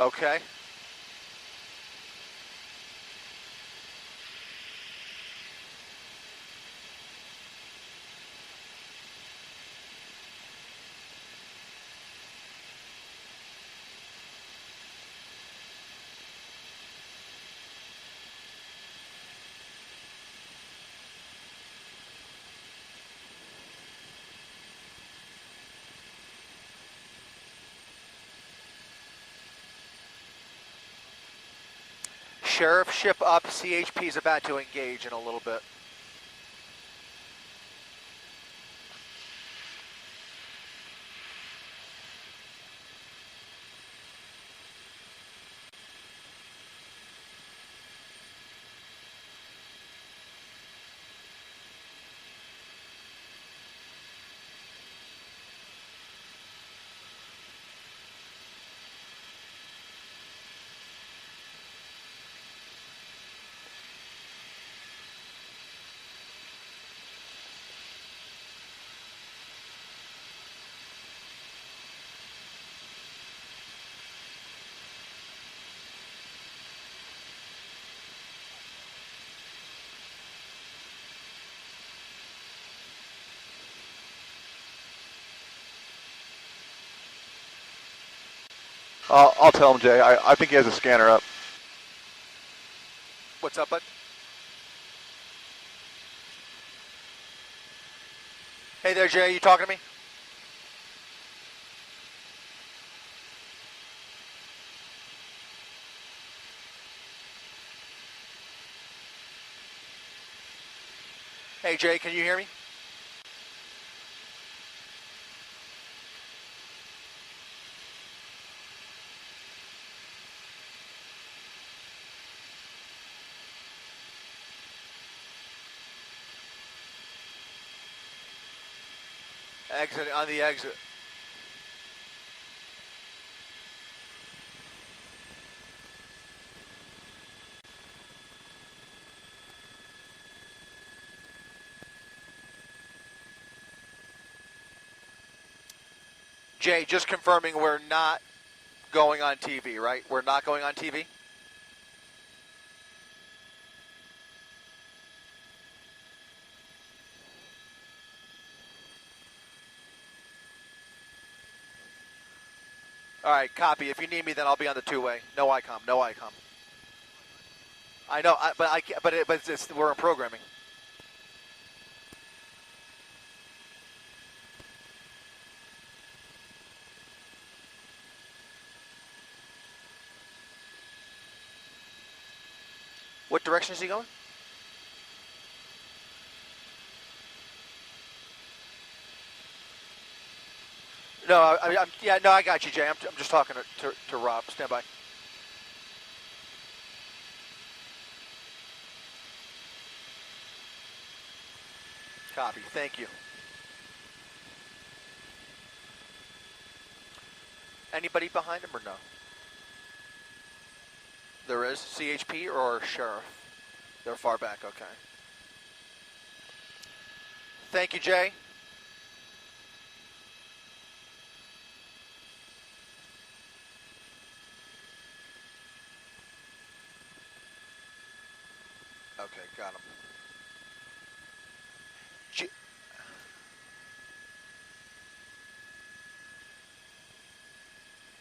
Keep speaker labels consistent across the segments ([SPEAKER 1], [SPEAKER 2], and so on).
[SPEAKER 1] Okay. Sheriff, ship up. CHP is about to engage in a little bit.
[SPEAKER 2] I'll tell him, Jay. I think he has a scanner up.
[SPEAKER 1] What's up, bud? Hey there, Jay. You talking to me? Hey, Jay, can you hear me? Exit on the exit. Jay, just confirming we're not going on TV, right? We're not going on TV? All right, copy. If you need me, then I'll be on the two-way. No ICOM, no ICOM. I know, we're in programming. What direction is he going? No, I got you, Jay. I'm just talking to Rob. Stand by. Copy. Thank you. Anybody behind him or no? There is CHP or sheriff? They're far back. Okay. Thank you, Jay. Okay, got him.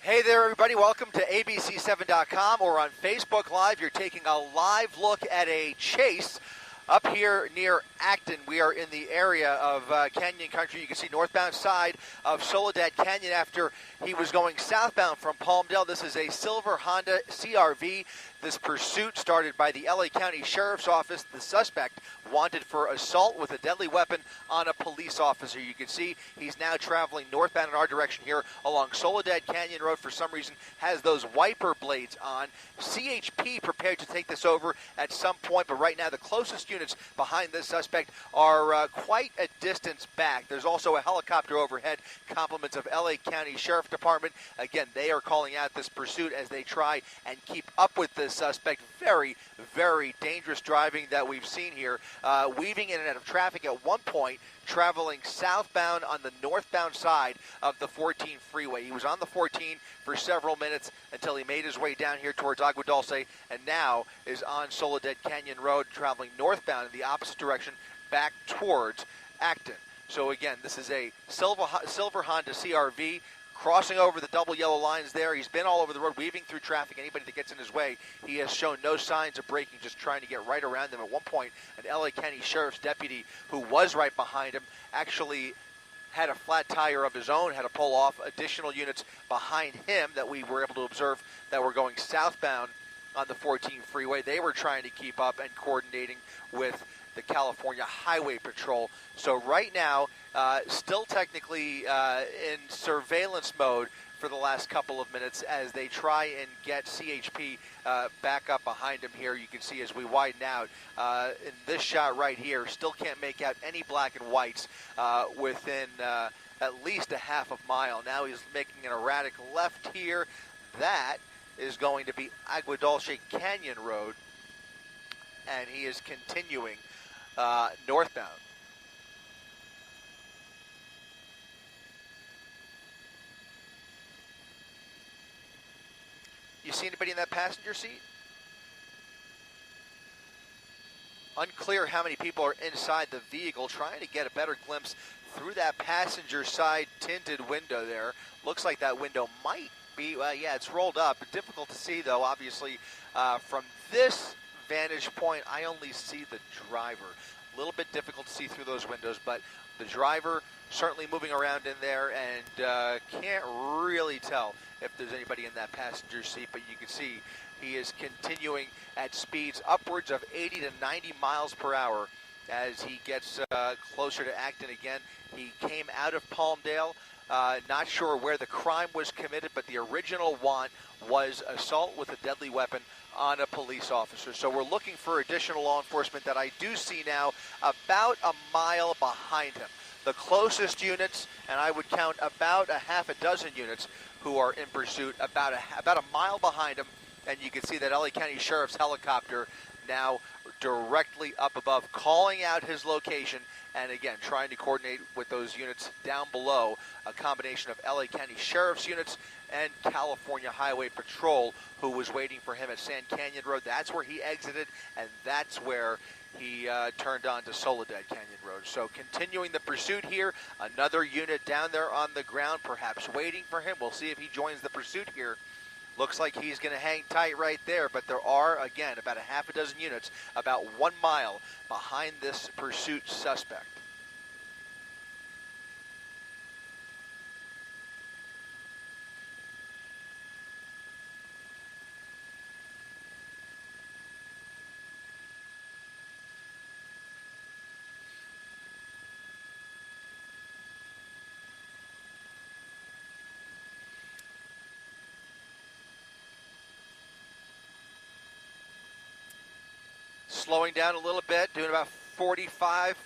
[SPEAKER 1] Hey there, everybody. Welcome to abc7.com or on Facebook Live. You're taking a live look at a chase up here near Acton. We are in the area of Canyon Country. You can see northbound side of Soledad Canyon after he was going southbound from Palmdale. This is a silver Honda CRV. This pursuit started by the LA County Sheriff's Office. The suspect wanted for assault with a deadly weapon on a police officer. You can see he's now traveling northbound in our direction here along Soledad Canyon Road. For some reason, has those wiper blades on. CHP prepared to take this over at some point, but right now the closest units behind this suspect are quite a distance back. There's also a helicopter overhead, compliments of LA County Sheriff Department. Again, they are calling out this pursuit as they try and keep up with this this suspect. Very, very dangerous driving that we've seen here. Weaving in and out of traffic at one point, traveling southbound on the northbound side of the 14 freeway. He was on the 14 for several minutes until he made his way down here towards Agua Dulce, and now is on Soledad Canyon Road, traveling northbound in the opposite direction back towards Acton. So again, this is a silver Honda CRV crossing over the double yellow lines there. He's been all over the road, weaving through traffic. Anybody that gets in his way, he has shown no signs of braking, just trying to get right around them. At one point, an LA County Sheriff's deputy who was right behind him actually had a flat tire of his own, had to pull off additional units behind him that we were able to observe that were going southbound on the 14 freeway. They were trying to keep up and coordinating with the California Highway Patrol. So right now, still technically in surveillance mode for the last couple of minutes as they try and get CHP back up behind him here. You can see as we widen out in this shot right here, still can't make out any black and whites within at least a half a mile. Now he's making an erratic left here. That is going to be Agua Dulce Canyon Road, and he is continuing northbound. You see anybody in that passenger seat? Unclear how many people are inside the vehicle. Trying to get a better glimpse through that passenger side tinted window there. Looks like that window might be, yeah, it's rolled up. Difficult to see though, obviously. From this vantage point, I only see the driver. A little bit difficult to see through those windows, but the driver certainly moving around in there, and can't really tell if there's anybody in that passenger seat, but you can see he is continuing at speeds upwards of 80 to 90 miles per hour as he gets closer to Acton again. He came out of Palmdale. Not sure where the crime was committed, but the original want was assault with a deadly weapon on a police officer. So we're looking for additional law enforcement that I do see now about a mile behind him. The closest units, and I would count about a half a dozen units who are in pursuit, about a mile behind him, and you can see that LA County Sheriff's helicopter now directly up above, calling out his location, and again, trying to coordinate with those units down below, a combination of LA County Sheriff's units and California Highway Patrol, who was waiting for him at Sand Canyon Road. That's where he exited, and that's where he turned on to Soledad Canyon Road. So continuing the pursuit here, another unit down there on the ground, perhaps waiting for him. We'll see if he joins the pursuit here. Looks like he's going to hang tight right there, but there are, again, about a half a dozen units about 1 mile behind this pursuit suspect. Slowing down a little bit, doing about 45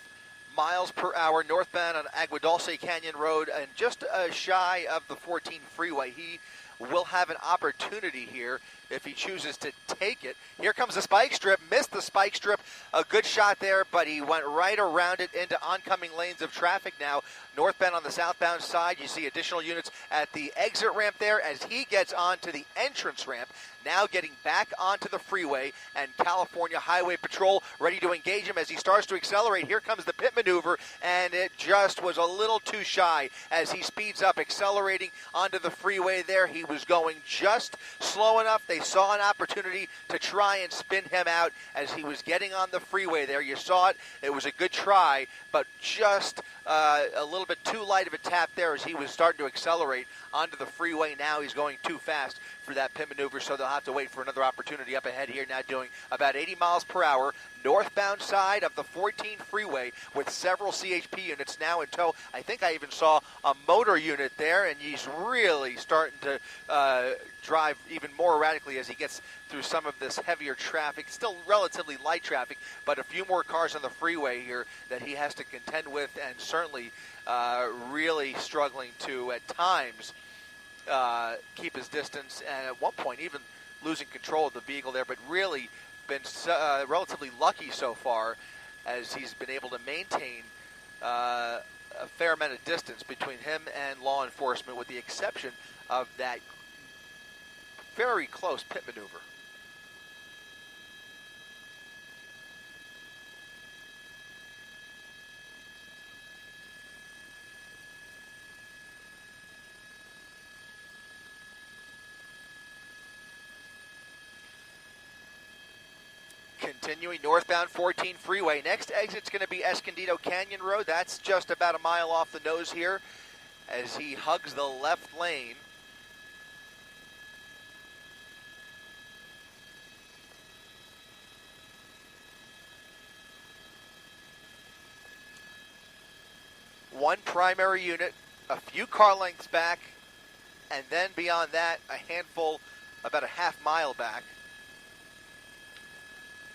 [SPEAKER 1] miles per hour northbound on Agua Dulce Canyon Road, and just shy of the 14 freeway. He will have an opportunity here if he chooses to take it. Here comes the spike strip, missed the spike strip, a good shot there, but he went right around it into oncoming lanes of traffic now. Northbound on the southbound side, you see additional units at the exit ramp there as he gets onto the entrance ramp. Now getting back onto the freeway, and California Highway Patrol ready to engage him as he starts to accelerate. Here comes the pit maneuver, and it just was a little too shy as he speeds up, accelerating onto the freeway there. He was going just slow enough. They saw an opportunity to try and spin him out as he was getting on the freeway there. You saw it. It was a good try, but just a little bit too light of a tap there as he was starting to accelerate onto the freeway. Now he's going too fast for that pit maneuver, so they'll have to wait for another opportunity up ahead here. Now doing about 80 miles per hour, northbound side of the 14 freeway with several CHP units now in tow. I think I even saw a motor unit there, and he's really starting to drive even more erratically as he gets through some of this heavier traffic. Still relatively light traffic, but a few more cars on the freeway here that he has to contend with, and certainly really struggling to, at times, keep his distance, and at one point even losing control of the vehicle there, but really been relatively lucky so far as he's been able to maintain a fair amount of distance between him and law enforcement, with the exception of that very close pit maneuver. Continuing northbound 14 freeway. Next exit's going to be Escondido Canyon Road. That's just about a mile off the nose here as he hugs the left lane. One primary unit, a few car lengths back, and then beyond that, a handful about a half mile back.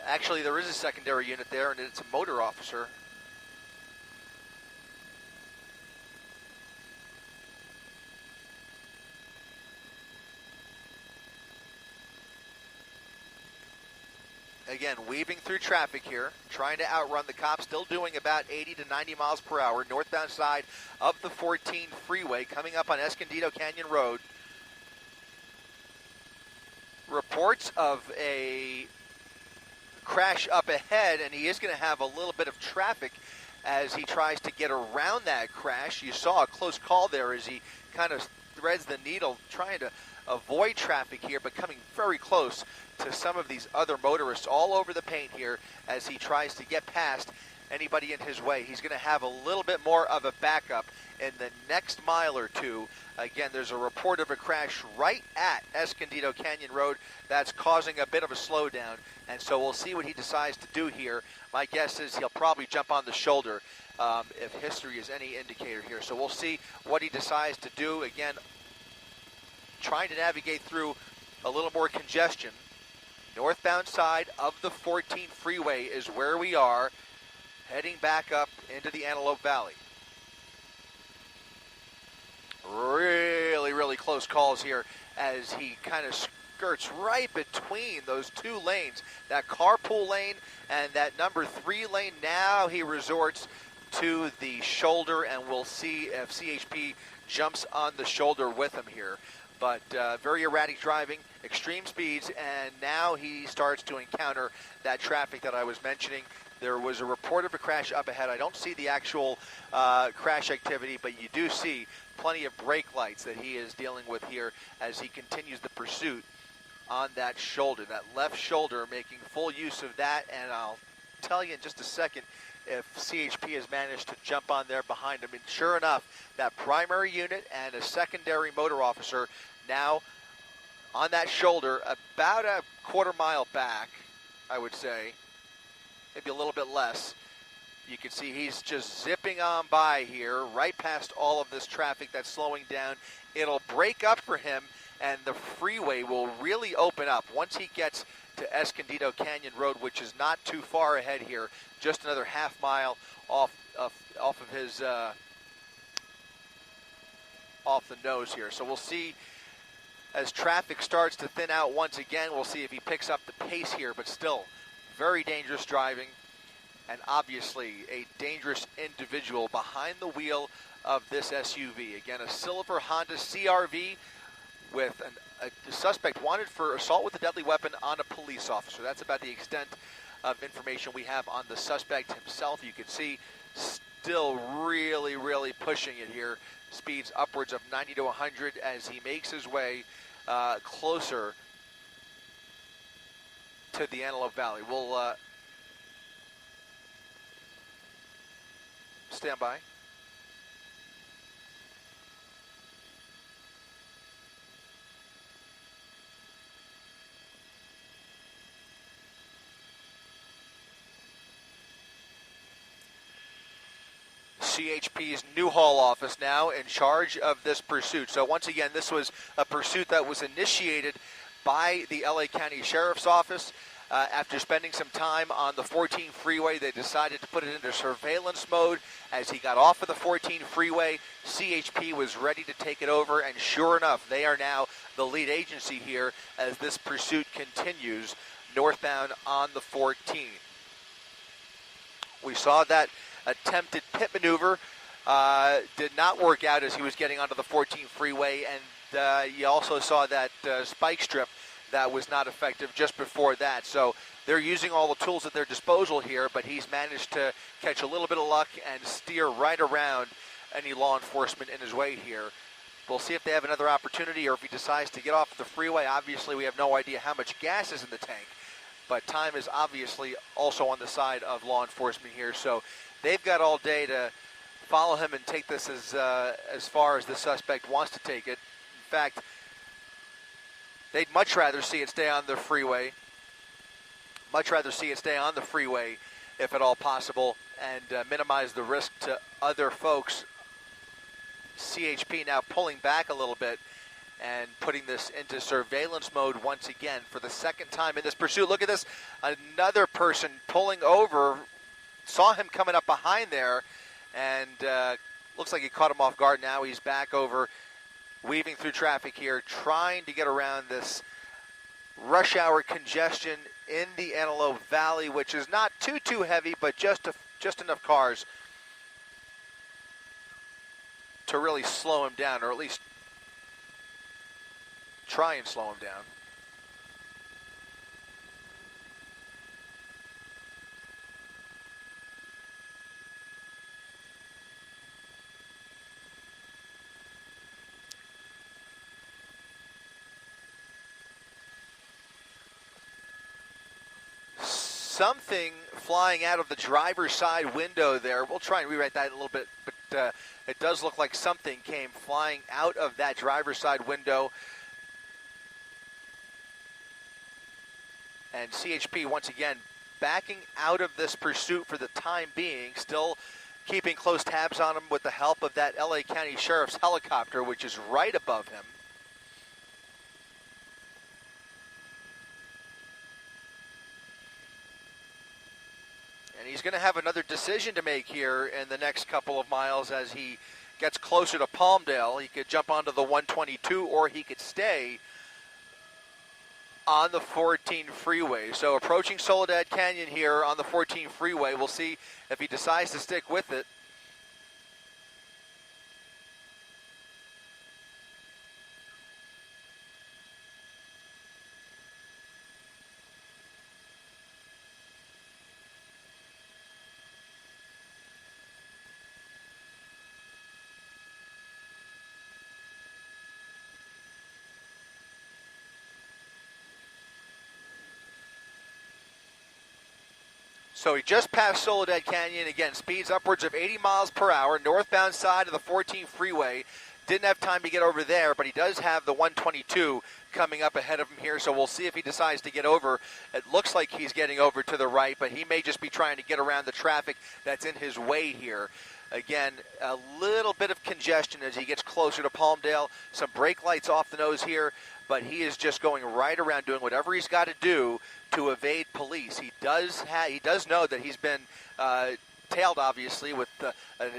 [SPEAKER 1] Actually, there is a secondary unit there, and it's a motor officer. Again, weaving through traffic here, trying to outrun the cops, still doing about 80 to 90 miles per hour, northbound side of the 14 freeway, coming up on Escondido Canyon Road. Reports of a crash up ahead, and he is going to have a little bit of traffic as he tries to get around that crash. You saw a close call there as he kind of threads the needle, trying to avoid traffic here, but coming very close to some of these other motorists all over the paint here as he tries to get past anybody in his way. He's going to have a little bit more of a backup in the next mile or two. Again, there's a report of a crash right at Escondido Canyon Road that's causing a bit of a slowdown, and so we'll see what he decides to do here. My guess is he'll probably jump on the shoulder if history is any indicator here. So we'll see what he decides to do. Again, trying to navigate through a little more congestion. Northbound side of the 14 freeway is where we are, heading back up into the Antelope Valley. Really, really close calls here as he kind of skirts right between those two lanes, that carpool lane and that number 3 lane. Now he resorts to the shoulder, and we'll see if CHP jumps on the shoulder with him here. But very erratic driving, extreme speeds, and now he starts to encounter that traffic that I was mentioning. There was a report of a crash up ahead. I don't see the actual crash activity, but you do see plenty of brake lights that he is dealing with here as he continues the pursuit on that shoulder, that left shoulder, making full use of that. And I'll tell you in just a second if CHP has managed to jump on there behind him. And sure enough, that primary unit and a secondary motor officer now on that shoulder, about a quarter mile back, I would say, maybe a little bit less. You can see he's just zipping on by here, right past all of this traffic that's slowing down. It'll break up for him, and the freeway will really open up once he gets to Escondido Canyon Road, which is not too far ahead here, just another half mile off of his off the nose here. So we'll see as traffic starts to thin out once again. We'll see if he picks up the pace here, but still very dangerous driving, and obviously a dangerous individual behind the wheel of this SUV. Again, a silver Honda CR-V with a suspect wanted for assault with a deadly weapon on a police officer. That's about the extent of information we have on the suspect himself. You can see still really, really pushing it here. Speeds upwards of 90 to 100 as he makes his way closer to the Antelope Valley. We'll stand by. CHP's Newhall office now in charge of this pursuit. So once again, this was a pursuit that was initiated by the LA County Sheriff's Office. After spending some time on the 14 freeway, they decided to put it into surveillance mode. As he got off of the 14 freeway, CHP was ready to take it over, and sure enough, they are now the lead agency here as this pursuit continues northbound on the 14. We saw that attempted pit maneuver did not work out as he was getting onto the 14 freeway, and you also saw that spike strip that was not effective just before that. So they're using all the tools at their disposal here, but he's managed to catch a little bit of luck and steer right around any law enforcement in his way here. We'll see if they have another opportunity or if he decides to get off the freeway. Obviously, we have no idea how much gas is in the tank, but time is obviously also on the side of law enforcement here. So they've got all day to follow him and take this as far as the suspect wants to take it. In fact, they'd much rather see it stay on the freeway, if at all possible, and minimize the risk to other folks. CHP now pulling back a little bit and putting this into surveillance mode once again for the second time in this pursuit. Look at this, another person pulling over, saw him coming up behind there, and looks like he caught him off guard. Now he's back over, weaving through traffic here, trying to get around this rush hour congestion in the Antelope Valley, which is not too heavy, but just enough cars to really slow him down, or at least try and slow him down. Something flying out of the driver's side window there. We'll try and rewrite that a little bit, but it does look like something came flying out of that driver's side window. And CHP once again backing out of this pursuit for the time being, still keeping close tabs on him with the help of that LA County Sheriff's helicopter, which is right above him. And he's going to have another decision to make here in the next couple of miles as he gets closer to Palmdale. He could jump onto the 122 or he could stay on the 14 freeway. So approaching Soledad Canyon here on the 14 freeway. We'll see if he decides to stick with it. So he just passed Soledad Canyon. Again, speeds upwards of 80 miles per hour, northbound side of the 14 freeway. Didn't have time to get over there, but he does have the 122 coming up ahead of him here, so we'll see if he decides to get over. It looks like he's getting over to the right, but he may just be trying to get around the traffic that's in his way here. Again, a little bit of congestion as he gets closer to Palmdale. Some brake lights off the nose here, but he is just going right around doing whatever he's got to do to evade police. He does know that he's been tailed, obviously, with an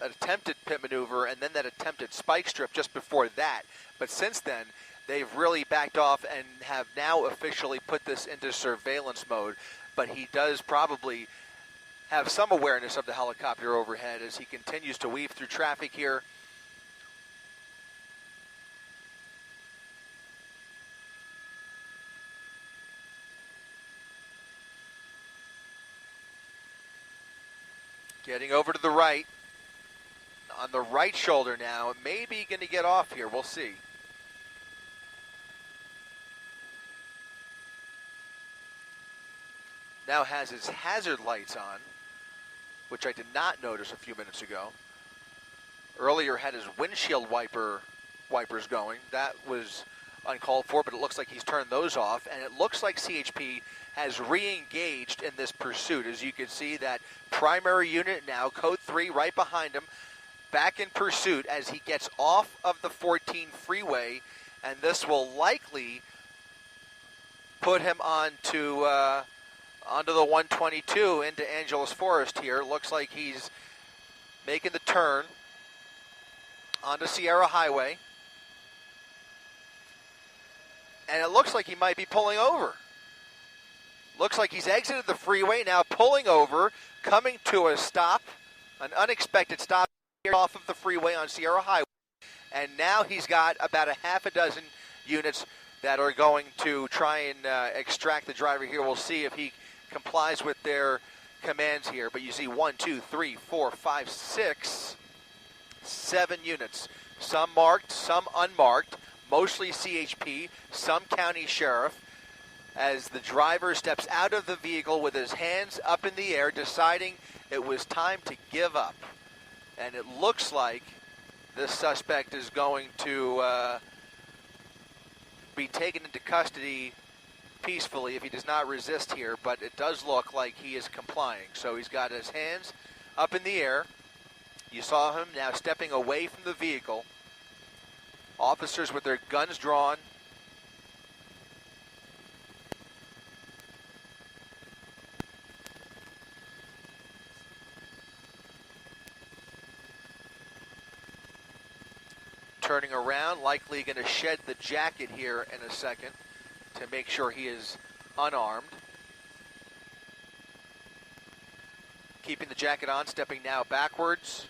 [SPEAKER 1] attempted pit maneuver and then that attempted spike strip just before that. But since then, they've really backed off and have now officially put this into surveillance mode. But he does probably have some awareness of the helicopter overhead as he continues to weave through traffic here. Getting over to the right, on the right shoulder now. Maybe going to get off here. We'll see. Now has his hazard lights on, which I did not notice a few minutes ago. Earlier had his windshield wipers going. That was uncalled for, but it looks like he's turned those off, and it looks like CHP has re-engaged in this pursuit. As you can see, that primary unit now, code 3 right behind him, back in pursuit as he gets off of the 14 freeway, and this will likely put him onto the 122 into Angeles Forest here. Looks like he's making the turn onto Sierra Highway. and it looks like he might be pulling over. Looks like he's exited the freeway, now pulling over, coming to a stop, an unexpected stop here off of the freeway on Sierra Highway. And now he's got about a half a dozen units that are going to try and extract the driver here. We'll see if he complies with their commands here. But you see 1, 2, 3, 4, 5, 6, 7 units. Some marked, some unmarked, mostly CHP, some county sheriff, as the driver steps out of the vehicle with his hands up in the air, deciding it was time to give up. And it looks like this suspect is going to be taken into custody peacefully if he does not resist here, but it does look like he is complying. So he's got his hands up in the air. You saw him now stepping away from the vehicle. Officers with their guns drawn. Turning around, likely going to shed the jacket here in a second to make sure he is unarmed. Keeping the jacket on, stepping now backwards.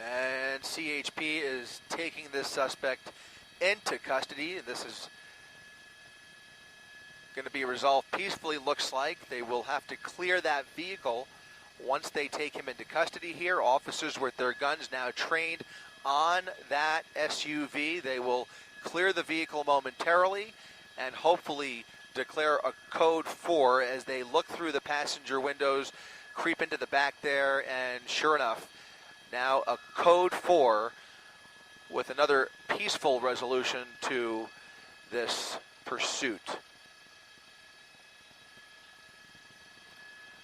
[SPEAKER 1] And CHP is taking this suspect into custody. This is going to be resolved peacefully, looks like. They will have to clear that vehicle once they take him into custody here. Officers with their guns now trained on that SUV. They will clear the vehicle momentarily and hopefully declare a code 4 as they look through the passenger windows, creep into the back there, and sure enough, now a code 4 with another peaceful resolution to this pursuit.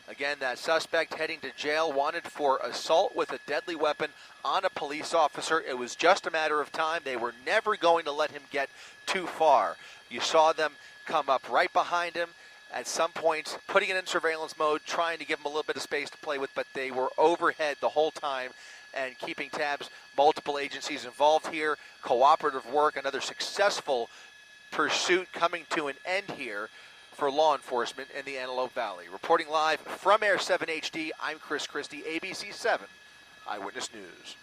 [SPEAKER 1] Again, that suspect heading to jail, wanted for assault with a deadly weapon on a police officer. It was just a matter of time. They were never going to let him get too far. You saw them come up right behind him at some points, putting it in surveillance mode, trying to give him a little bit of space to play with, but they were overhead the whole time and keeping tabs. Multiple agencies involved here, cooperative work, another successful pursuit coming to an end here for law enforcement in the Antelope Valley. Reporting live from Air 7 HD, I'm Chris Christie, ABC 7 Eyewitness News.